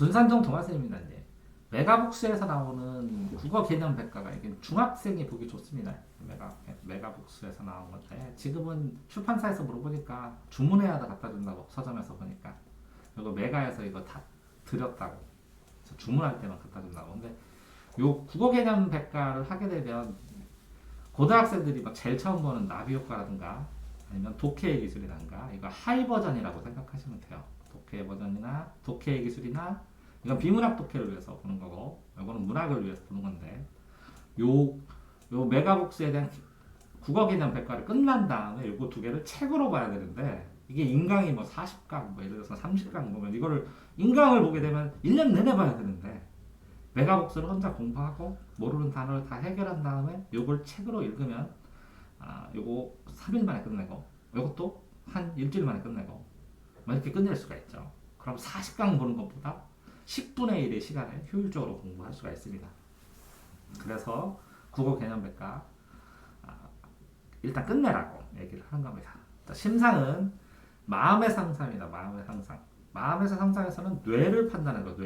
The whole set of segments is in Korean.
둔산정 동화쌤입니다. 이제 메가북스에서 나오는 국어 개념 백과가 이게 중학생이 보기 좋습니다. 메가북스에서 나온 건데 지금은 출판사에서 물어보니까 주문해야 갖다 준다고 서점에서 보니까 이거 메가에서 이거 다 드렸다고 그래서 주문할 때만 갖다 준다고. 근데 요 국어 개념 백과를 하게 되면 고등학생들이 막 제일 처음 보는 나비 효과라든가 아니면 독해의 기술이라든가 이거 하이 버전이라고 생각하시면 돼요. 독해 버전이나 독해의 기술이나 이건 비문학 독해를 위해서 보는 거고 이거는 문학을 위해서 보는 건데 요 메가북스에 대한 국어 개념 백과를 끝난 다음에 요거 두 개를 책으로 봐야 되는데 이게 인강이 뭐 40강 뭐 예를 들어서 30강 보면 이거를 인강을 보게 되면 1년 내내 봐야 되는데 메가북스를 혼자 공부하고 모르는 단어를 다 해결한 다음에 요걸 책으로 읽으면 요거 3일 만에 끝내고 요것도 한 일주일 만에 끝내고 뭐 이렇게 끝낼 수가 있죠. 그럼 40강 보는 것보다 10분의 1의 시간에 효율적으로 공부할 수가 있습니다. 그래서 국어 개념 백과 일단 끝내라고 얘기를 하는 겁니다. 심상은 마음의 상상입니다. 마음의 상상. 마음에서 상상에서는 뇌를 판단하는 거.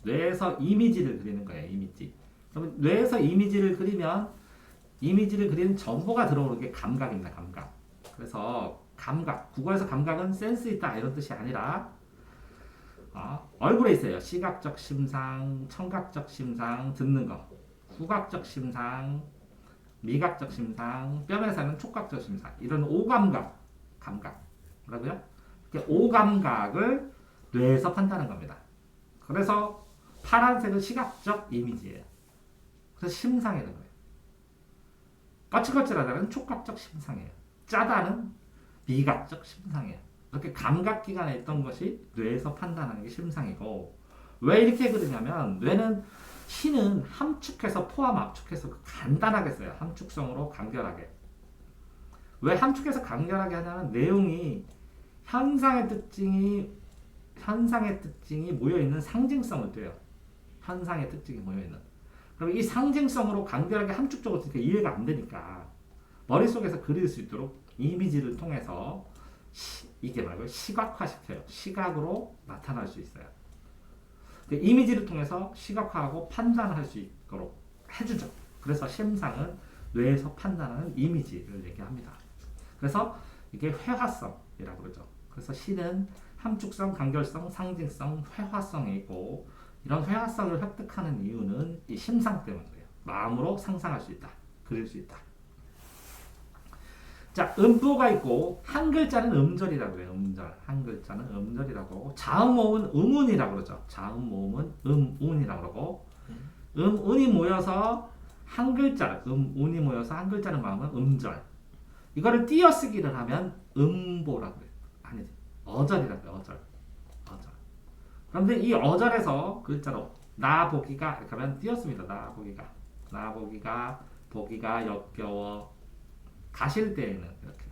뇌에서 이미지를 그리는 거예요. 이미지. 그러면 뇌에서 이미지를 그리면 이미지를 그리는 정보가 들어오는 게 감각입니다. 감각. 그래서 감각. 국어에서 감각은 센스 있다 이런 뜻이 아니라 얼굴에 있어요. 시각적 심상, 청각적 심상, 듣는 거. 후각적 심상, 미각적 심상, 뼈에서 하는 촉각적 심상. 이런 오감각, 감각. 뭐라고요? 이렇게 오감각을 뇌에서 판단하는 겁니다. 그래서 파란색은 시각적 이미지예요. 그래서 심상이라는 거예요. 거칠거칠하다는 촉각적 심상이에요. 짜다는 미각적 심상이에요. 이렇게 감각기관에 있던 것이 뇌에서 판단하는 게 심상이고 왜 이렇게 그러냐면 뇌는 시는 함축해서 포함 압축해서 간단하게 써요. 함축성으로 간결하게. 왜 함축해서 간결하게 하냐면 내용이 현상의 특징이 모여있는 상징성을 떼요. 현상의 특징이 모여있는. 그럼 이 상징성으로 간결하게 함축적으로 쓰니까 이해가 안 되니까 머릿속에서 그릴 수 있도록 이미지를 통해서 이게 말고 시각화시켜요. 시각으로 나타날 수 있어요. 이미지를 통해서 시각화하고 판단할 수 있도록 해주죠. 그래서 심상은 뇌에서 판단하는 이미지를 얘기합니다. 그래서 이게 회화성이라고 그러죠. 그래서 시는 함축성, 간결성, 상징성, 회화성이 있고 이런 회화성을 획득하는 이유는 이 심상 때문이에요. 마음으로 상상할 수 있다. 그릴 수 있다. 자, 음보가 있고 한 글자는 음절이라고 해요. 음절. 한 글자는 음절이라고 하고 자음모음은 음운이라고 그러죠. 자음모음은 음운이라고 그러고 음운이 모여서 한 글자, 음운이 모여서 한 글자는 마음은 음절. 이거를 띄어쓰기를 하면 음보라고 해요. 아니지. 어절이라고 해요. 어절. 그런데 이 어절에서 글자로 나보기가 이렇게 하면 띄었습니다. 나보기가 보기가 역겨워 가실 때에는 이렇게.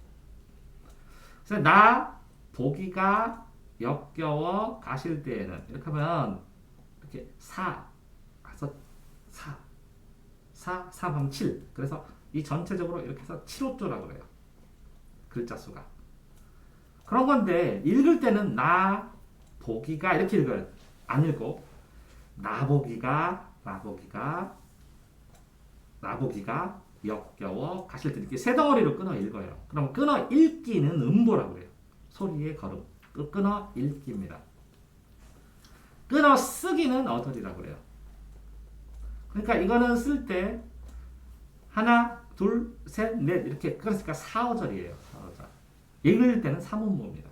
그래서 나 보기가 역겨워 가실 때에는 이렇게 하면 이렇게 4 하면 7. 그래서 이 전체적으로 이렇게 해서 7호조라고 그래요. 글자 수가. 그런 건데 읽을 때는 나 보기가 이렇게 읽어요. 안 읽고 나보기가 역겨워 가실 때 이렇게 세 덩어리로 끊어 읽어요. 그럼 끊어 읽기는 음보라고 해요. 소리의 걸음. 끊어 읽기입니다. 끊어 쓰기는 어절이라고 그래요. 그러니까 이거는 쓸 때 하나, 둘, 셋, 넷 이렇게 끊었으니까 4어절이에요. 4어절. 읽을 때는 3음보입니다.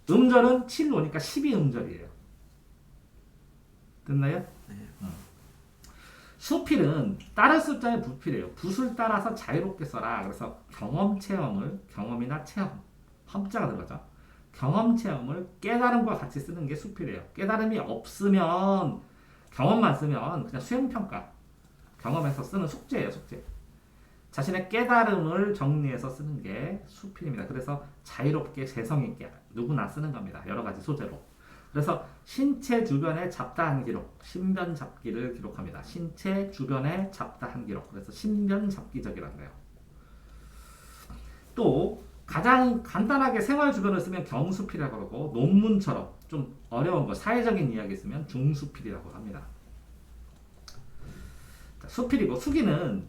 음절은 7 오니까 12음절이에요. 됐나요? 네. 수필은 다른 숫자의 부필이에요. 붓을 따라서 자유롭게 써라. 그래서 경험이나 체험, 험자가 들어가죠. 경험 체험을 깨달음과 같이 쓰는 게 수필이에요. 깨달음이 없으면 경험만 쓰면 그냥 수행평가, 경험에서 쓰는 숙제예요. 숙제. 자신의 깨달음을 정리해서 쓰는 게 수필입니다. 그래서 자유롭게 재성있게 누구나 쓰는 겁니다. 여러 가지 소재로. 그래서 신체 주변에 잡다한 기록, 신변잡기를 기록합니다. 신체 주변에 잡다한 기록. 그래서 신변잡기적이라는 거예요. 또 가장 간단하게 생활 주변을 쓰면 경수필이라고 그러고 논문처럼 좀 어려운 거 사회적인 이야기 있으면 중수필이라고 합니다. 자, 수필이고 수기는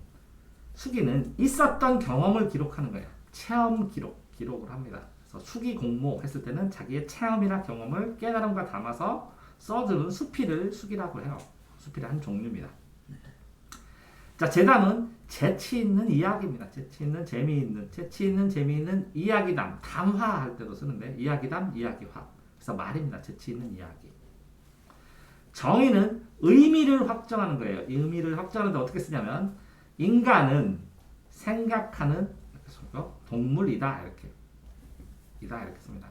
있었던 경험을 기록하는 거예요. 체험 기록을 합니다. 그래서 수기 공모 했을 때는 자기의 체험이나 경험을 깨달음과 담아서 써주는 수필을 수기라고 해요. 수필의 한 종류입니다. 자, 제담은 재치 있는 이야기입니다. 재치 있는 재미있는 이야기담, 담화할 때도 쓰는데 이야기담, 이야기화. 그래서 말입니다. 재치 있는 이야기. 정의는 의미를 확정하는 거예요. 이 의미를 확정하는데 어떻게 쓰냐면 인간은 생각하는 동물이다 이렇게 씁니다.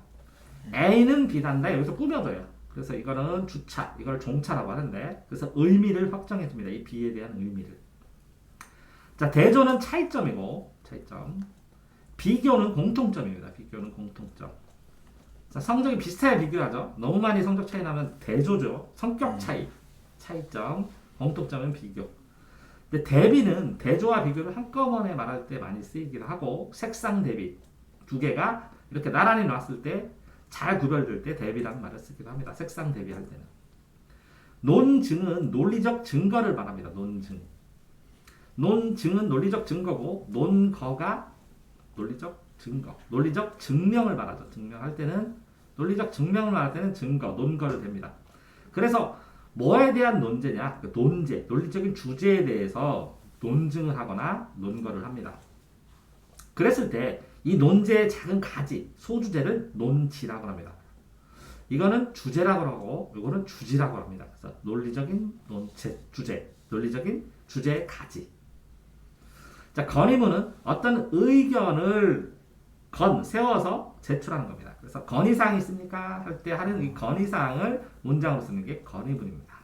A는 B단다 여기서 꾸며줘요. 그래서 이거는 주차, 이걸 종차라고 하는데 그래서 의미를 확정해 줍니다. 이 B에 대한 의미를. 자, 대조는 차이점이고 비교는 공통점입니다. 비교는 공통점. 자, 성적이 비슷하게 비교하죠. 너무 많이 성적 차이 나면 대조죠. 성격 차이점, 공통점은 비교. 근데 대비는 대조와 비교를 한꺼번에 말할 때 많이 쓰이기도 하고 색상 대비 두 개가 이렇게 나란히 놨을 때 잘 구별될 때 대비라는 말을 쓰기도 합니다. 색상 대비할 때는. 논증은 논리적 증거를 말합니다. 논증은 논리적 증거고 논거가 논리적 증거, 논리적 증명을 말하죠. 증명할 때는 논리적 증명을 말할 때는 증거, 논거를 댑니다. 그래서 뭐에 대한 논제냐? 그 논제, 논리적인 주제에 대해서 논증을 하거나 논거를 합니다. 그랬을 때 이 논제의 작은 가지, 소주제를 논지라고 합니다. 이거는 주제라고 하고 이거는 주지라고 합니다. 그래서 논리적인 주제, 논리적인 주제의 가지. 자, 건의문은 어떤 의견을 세워서 제출하는 겁니다. 그래서 건의사항이 있습니까? 할 때 하는 이 건의사항을 문장으로 쓰는 게 건의문입니다.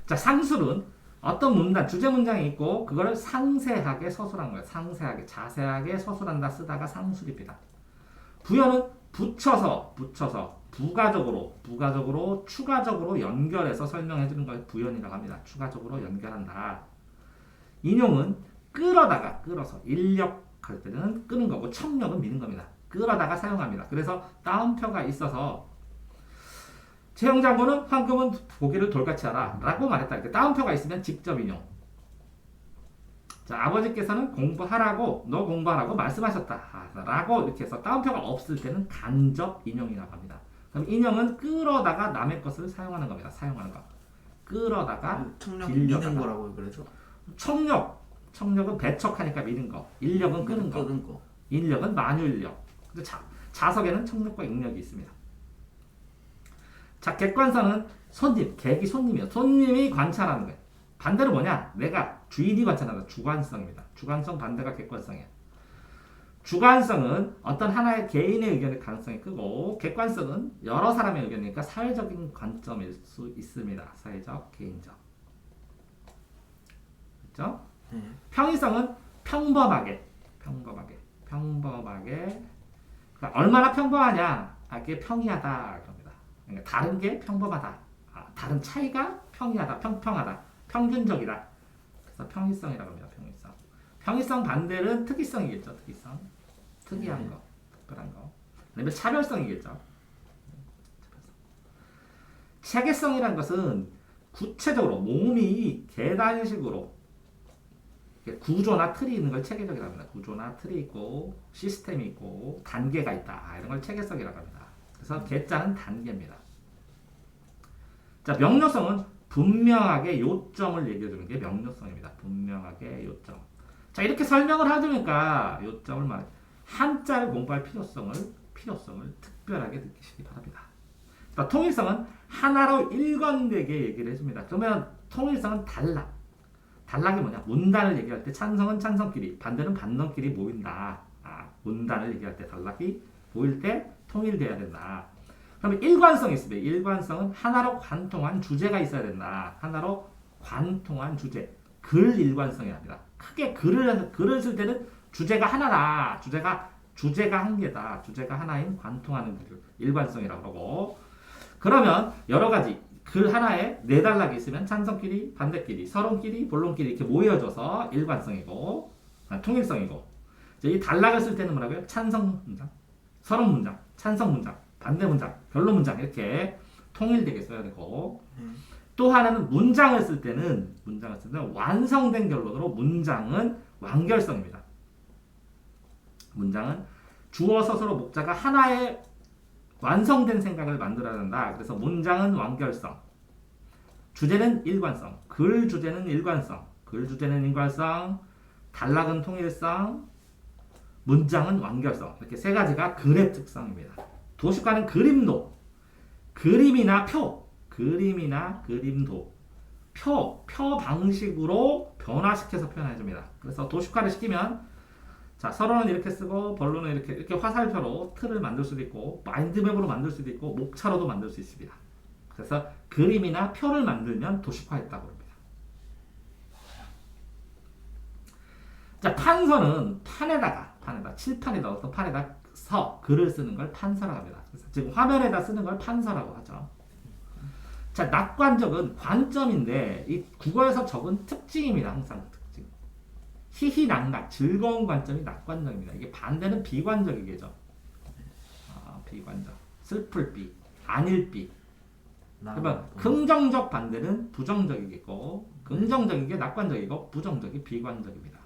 자, 상술은 어떤 문단, 주제 문장이 있고 그거를 상세하게 서술한 거예요. 상세하게, 자세하게 서술한다 쓰다가 상술입니다. 부연은 붙여서 부가적으로 추가적으로 연결해서 설명해 주는 걸 부연이라고 합니다. 추가적으로 연결한다. 인용은 끌어서 인력할 때는 끄는 거고 척력은 미는 겁니다. 끌어다가 사용합니다. 그래서 따옴표가 있어서 최영장군은 황금은 고개를 돌같이 하라 라고 말했다. 이렇게 따옴표가 있으면 직접 인용. 자, 아버지께서는 공부하라고 너 공부하라고 말씀하셨다 라고 이렇게 해서 따옴표가 없을 때는 간접 인용이라고 합니다. 그럼 인용은 끌어다가 남의 것을 사용하는 겁니다. 사용하는 거. 끌어다가 청력 미는 거라고 그러죠. 청력은 배척하니까 미는 거. 인력은 끄는 거. 인력은 만유인력. 자석에는 청력과 인력이 있습니다. 자, 객관성은 객이 손님이에요. 손님이 관찰하는 거예요. 반대로 뭐냐? 내가 주인이 관찰한다. 주관성입니다. 주관성 반대가 객관성이에요. 주관성은 어떤 하나의 개인의 의견의 가능성이 크고 객관성은 여러 사람의 의견이니까 사회적인 관점일 수 있습니다. 사회적, 개인적. 그렇죠? 평이성은 평범하게. 그러니까 얼마나 평범하냐? 그게 평이하다. 그러니까 다른 게 평범하다. 다른 차이가 평이하다. 평평하다. 평균적이다. 그래서 평이성이라고 합니다. 평이성 반대는 특이성이겠죠. 특이한 거. 특별한 거. 그다음에 차별성이겠죠. 체계성이라는 것은 구체적으로 몸이 계단식으로 구조나 틀이 있는 걸 체계적이라고 합니다. 구조나 틀이 있고 시스템이 있고 단계가 있다. 이런 걸 체계성이라고 합니다. 그래서 계자는 단계입니다. 자, 명료성은 분명하게 요점을 얘기해주는 게 명료성입니다. 분명하게 요점. 자, 이렇게 설명을 하니까 요점을 한자를 공부할 필요성을 특별하게 느끼시기 바랍니다. 자, 통일성은 하나로 일관되게 얘기를 해줍니다. 그러면 통일성은 단락이 뭐냐? 문단을 얘기할 때 찬성은 찬성끼리, 반대는 반론끼리 모인다. 문단을 얘기할 때 단락이 보일 때 통일돼야 된다. 그러면 일관성이 있습니다. 일관성은 하나로 관통한 주제가 있어야 된다. 하나로 관통한 주제. 글 일관성이랍니다. 크게 글을 쓸 때는 주제가 하나다. 주제가 한 개다. 주제가 하나인 관통하는 글. 일관성이라고 그러고. 그러면 여러 가지 글 하나에 네 단락이 있으면 찬성끼리, 반대끼리, 서론끼리, 본론끼리 이렇게 모여져서 일관성이고 통일성이고. 이 단락을 쓸 때는 뭐라고요? 찬성 문장, 서론 문장, 찬성 문장, 반대 문장, 변론 문장 이렇게 통일되게 써야 되고 또 하나는 문장을 쓸 때는 완성된 결론으로 문장은 완결성입니다. 문장은 주어, 서술어, 목자가 하나의 완성된 생각을 만들어야 한다. 그래서 문장은 완결성, 주제는 일관성, 글 주제는 일관성, 단락은 통일성, 문장은 완결성. 이렇게 세 가지가 글의 특성입니다. 도식화는 그림도, 그림이나 그림도, 표 방식으로 변화시켜서 표현해줍니다. 그래서 도식화를 시키면 자, 서론은 이렇게 쓰고 본론은 이렇게 화살표로 틀을 만들 수도 있고 마인드맵으로 만들 수도 있고 목차로도 만들 수 있습니다. 그래서 그림이나 표를 만들면 도식화했다고 합니다. 자, 판서는 판에다가 칠판에다 어떤 판에다 글을 쓰는 걸 판서라고 합니다. 그래서 지금 화면에다 쓰는 걸 판서라고 하죠. 자, 낙관적은 관점인데 이 국어에서 적은 특징입니다. 항상 특징. 희희낙낙 즐거운 관점이 낙관적입니다. 이게 반대는 비관적이겠죠. 비관적. 슬플 비, 아닐 비. 그러면 긍정적 반대는 부정적이겠고 긍정적인 게 낙관적이고 부정적이 비관적입니다.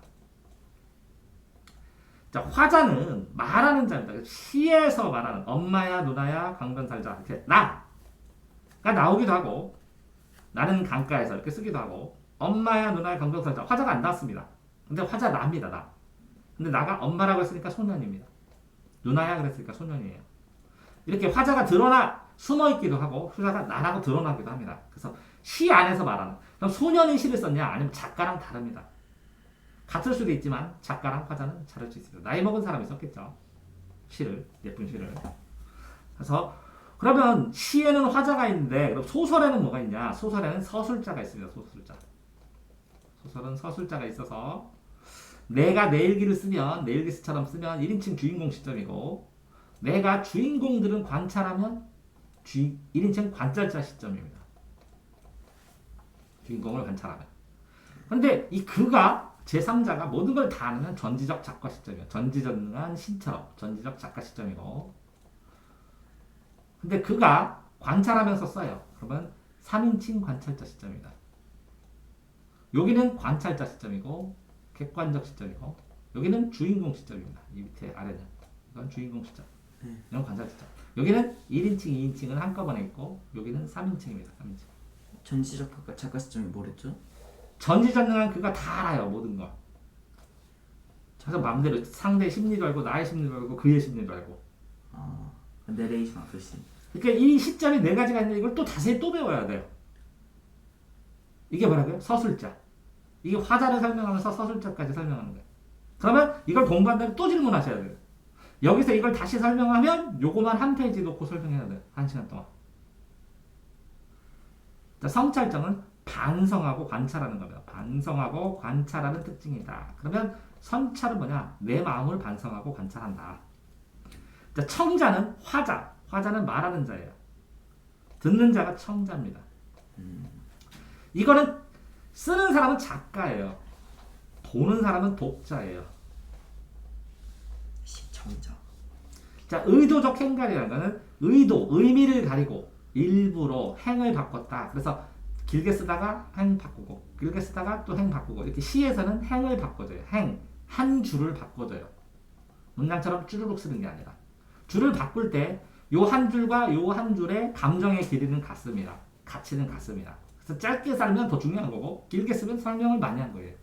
자, 화자는 말하는 자입니다. 시에서 말하는 엄마야, 누나야, 강변 살자 이렇게 나가 나오기도 하고 나는 강가에서 이렇게 쓰기도 하고 엄마야, 누나야, 강변 살자 화자가 안 나왔습니다. 근데 화자 나입니다. 나. 근데 나가 엄마라고 했으니까 소년입니다. 누나야 그랬으니까 소년이에요. 이렇게 화자가 드러나 숨어 있기도 하고 화자가 나라고 드러나기도 합니다. 그래서 시 안에서 말하는 그럼 소년이 시를 썼냐 아니면 작가랑 다릅니다. 같을 수도 있지만 작가랑 화자는 다를 수 있습니다. 나이 먹은 사람이 썼겠죠. 시를, 예쁜 시를. 그래서 그러면 시에는 화자가 있는데 그럼 소설에는 뭐가 있냐? 소설에는 서술자가 있습니다. 소설은 서술자가 있어서 내가 내 일기를 쓰면 내 일기처럼 쓰면 1인칭 주인공 시점이고 내가 주인공들은 관찰하면 1인칭 관찰자 시점입니다. 주인공을 관찰하면. 근데 이 그가 제3자가 모든 걸 다 아는 전지적 작가 시점이에요. 전지전능한 신처럼 전지적 작가 시점이고 근데 그가 관찰하면서 써요. 그러면 3인칭 관찰자 시점입니다. 여기는 관찰자 시점이고 객관적 시점이고 여기는 주인공 시점입니다. 이 밑에 아래는 이건 주인공 시점 이건 관찰자 시점. 여기는 1인칭, 2인칭은 한꺼번에 있고 여기는 3인칭입니다. 3인칭. 전지적 작가 시점이 뭐랬죠? 전지전능한 그가 다 알아요. 모든 거. 그래서 마음대로 상대의 심리도 알고 나의 심리도 알고 그의 심리도 알고. 내레이션 아저씨. 그러니까 이 시점이 네 가지가 있는데 이걸 또 자세히 또 배워야 돼요. 이게 뭐라고요? 서술자. 이게 화자를 설명하면서 서술자까지 설명하는 거예요. 그러면 이걸 공부한다면 또 질문하셔야 돼요. 여기서 이걸 다시 설명하면 요거만 한 페이지 놓고 설명해야 돼요. 1시간 동안. 자, 성찰정은 반성하고 관찰하는 겁니다. 반성하고 관찰하는 특징이다. 그러면 성찰은 뭐냐? 내 마음을 반성하고 관찰한다. 자, 청자는 화자는 말하는 자예요. 듣는 자가 청자입니다. 이거는 쓰는 사람은 작가예요. 보는 사람은 독자예요. 시청자. 자, 의도적 행갈이라는 거는 의미를 가리고 일부러 행을 바꿨다. 그래서 길게 쓰다가 행 바꾸고 길게 쓰다가 또 행 바꾸고 이렇게 시에서는 행을 바꿔줘요. 한 줄을 바꿔줘요. 문장처럼 쭈르륵 쓰는 게 아니라 줄을 바꿀 때 요 한 줄과 요 한 줄의 감정의 길이는 같습니다. 가치는 같습니다. 그래서 짧게 살면 더 중요한 거고 길게 쓰면 설명을 많이 한 거예요.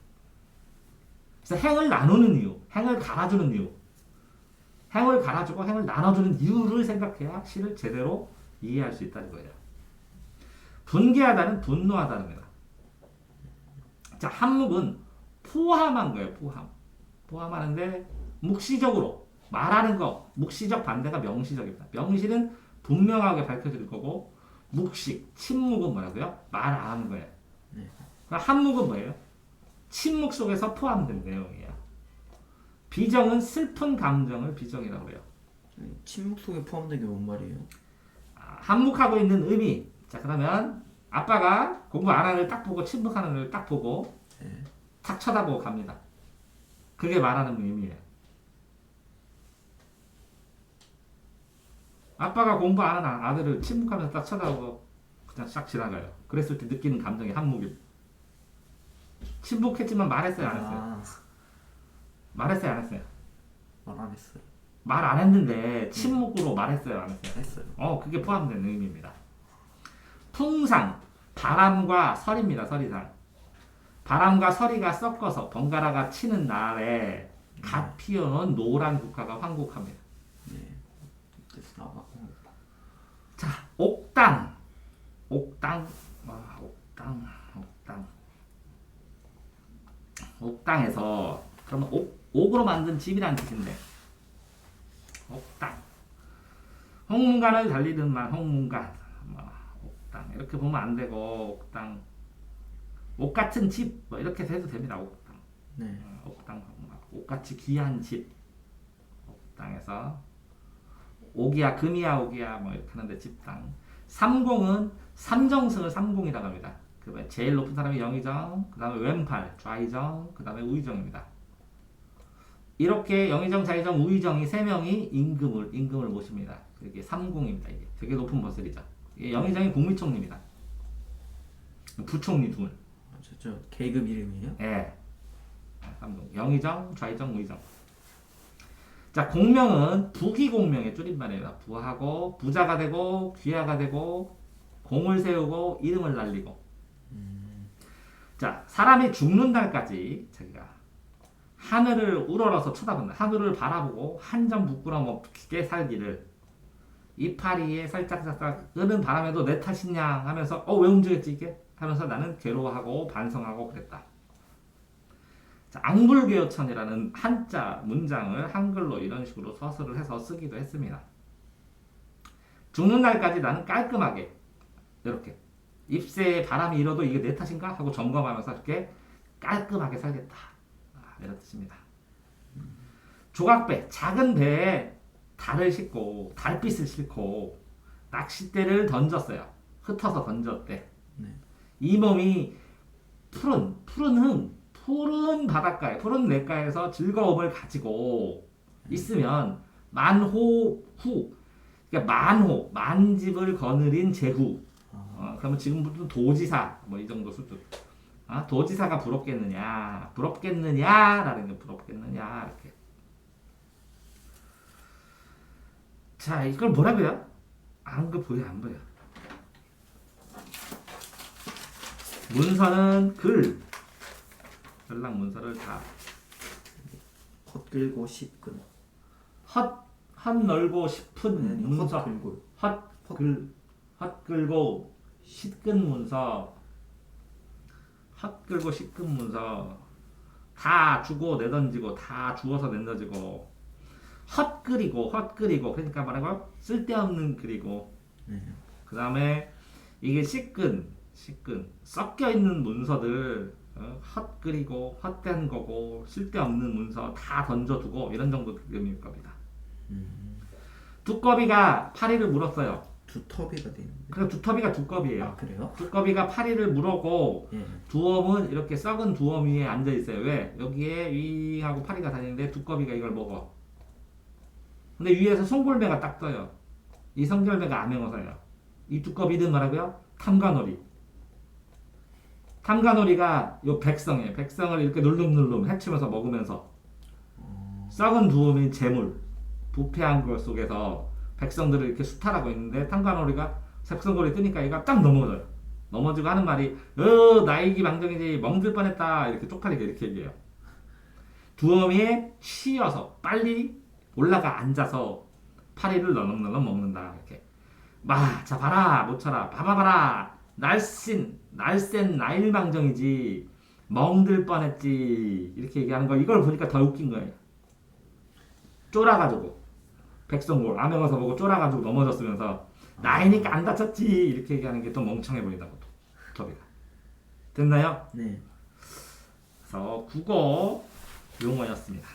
그래서 행을 나누는 이유, 행을 갈아주는 이유, 행을 갈아주고 행을 나눠주는 이유를 생각해야 시를 제대로 이해할 수 있다는 거예요. 분개하다는 분노하다는 거예요. 자, 한묵은 포함한 거예요. 포함하는데 묵시적으로 말하는 거, 묵시적 반대가 명시적입니다. 명시는 분명하게 밝혀질 거고 묵식, 침묵은 뭐라고요? 말 안 하는 거예요. 한묵은 뭐예요? 침묵 속에서 포함된 내용이에요. 비정은 슬픈 감정을 비정이라고 해요. 침묵 속에 포함된 게 뭔 말이에요? 한묵하고 있는 의미. 자, 그러면 아빠가 공부 안 하는 애를 딱 보고 침묵하는 애를 딱 보고 탁 쳐다보고 갑니다. 그게 말하는 의미예요. 아빠가 공부 안 하는 아들을 침묵하면서 딱 쳐다보고 그냥 싹 지나가요. 그랬을 때 느끼는 감정이 한몫이. 침묵했지만 말했어요, 안 했어요? 아, 말했어요, 안 했어요? 말 안 했어요. 말 안 했는데 침묵으로 말했어요, 안 했어요? 했어요. 그게 포함된 의미입니다. 풍상, 바람과 설입니다. 설이상. 바람과 서리가 섞어서 번갈아가 치는 날에 갓 피어놓은 노란 국화가 황국합니다. 네. 그래서 나가고. 자, 옥당. 옥당. 옥당. 옥당. 옥당에서 그러면 옥으로 만든 집이라는 뜻인데 옥당. 홍문관을 달리는 말 홍문관. 옥당. 이렇게 보면 안 되고 옥당. 옥 같은 집 이렇게 해도 됩니다. 옥당. 네. 옥당. 옥같이 귀한 집. 옥당에서 옥이야 금이야 옥이야 이렇게 하는데 집당. 삼공은 삼정승을 삼공이라고 합니다. 그 제일 높은 사람이 영의정, 그 다음에 왼팔, 좌의정, 그 다음에 우의정입니다. 이렇게 영의정, 좌의정, 우의정이 세 명이 임금을 모십니다. 이게 삼공입니다. 이게 되게 높은 버슬이죠. 이게 영의정이 국무총리입니다. 부총리 둘. 저 계급 이름이에요? 예. 삼공. 영의정, 좌의정, 우의정. 자, 공명은 부귀공명의 줄임말이에요. 부하고 부자가 되고 귀하가 되고 공을 세우고 이름을 날리고. 자, 사람이 죽는 날까지 자기가 하늘을 우러러서 쳐다본다. 하늘을 바라보고 한 점 부끄럼 없게 살기를 이파리에 살짝살짝 흐는 바람에도 내 탓이냐 하면서 왜 움직였지 이게? 하면서 나는 괴로워하고 반성하고 그랬다. 자, 앙불괴어천이라는 한자 문장을 한글로 이런 식으로 서술을 해서 쓰기도 했습니다. 죽는 날까지 나는 깔끔하게 이렇게 입새에 바람이 일어도 이게 내 탓인가 하고 점검하면서 이렇게 깔끔하게 살겠다. 이런 뜻입니다. 조각배, 작은 배에 달을 싣고 달빛을 싣고 낚싯대를 던졌어요. 흩어서 던졌대. 네. 이 몸이 푸른 바닷가에, 푸른 냇가에서 즐거움을 가지고 있으면 만호 후, 그러니까 만집을 거느린 제후. 그러면 지금부터 도지사, 이 정도 수준. 도지사가 부럽겠느냐라는 게 부럽겠느냐, 이렇게. 자, 이걸 뭐라고요? 안 보여. 문서는 글. 연락 문서를 다. 헛글고 싶근. 헛널고 싶은 문서. 헛글고 씻근 문서. 헛글고 씻근 문서. 다 주고 내던지고 다 주워서 내던지고 헛글이고 그러니까 말하고 쓸데없는 글이고. 그 다음에 이게 씻근 섞여 있는 문서들 헛글이고 헛된 거고 쓸데없는 문서 다 던져두고 이런 정도 의미일 겁니다. 두꺼비가 파리를 물었어요. 두터비가 되는데. 그러니까 두터비가 두꺼비예요. 그래요? 두꺼비가 파리를 물었고 예. 두엄은 이렇게 썩은 두엄 위에 앉아 있어요. 왜? 여기에 윙하고 파리가 다니는데 두꺼비가 이걸 먹어. 근데 위에서 송골매가 딱 떠요. 이 송골매가 암행어사예요. 이 두꺼비는 뭐라고요? 탐관오리가 요 백성이에요. 백성을 이렇게 눌름눌름 해치면서 먹으면서 썩은 두엄인 재물, 부패한 것 속에서 백성들을 이렇게 수탈하고 있는데 탐관오리가 색성골이 뜨니까 얘가 딱 넘어져요. 넘어지고 하는 말이 나이기 망정이지 멍들 뻔했다 이렇게 쪽팔리게 이렇게 얘기해요. 두엄이에 치여서 빨리 올라가 앉아서 파리를 너넘너넘 먹는다 이렇게. 자 봐라 모쳐라 봐봐라 날쌘 나일망정이지 멍들 뻔했지 이렇게 얘기하는 거. 이걸 보니까 더 웃긴 거예요. 쫄아가지고 백성골 암행어사 보고 쫄아가지고 넘어졌으면서 나이니까 안 다쳤지 이렇게 얘기하는 게 더 멍청해 보인다고. 두터비가. 됐나요? 네. 그래서 국어 용어였습니다.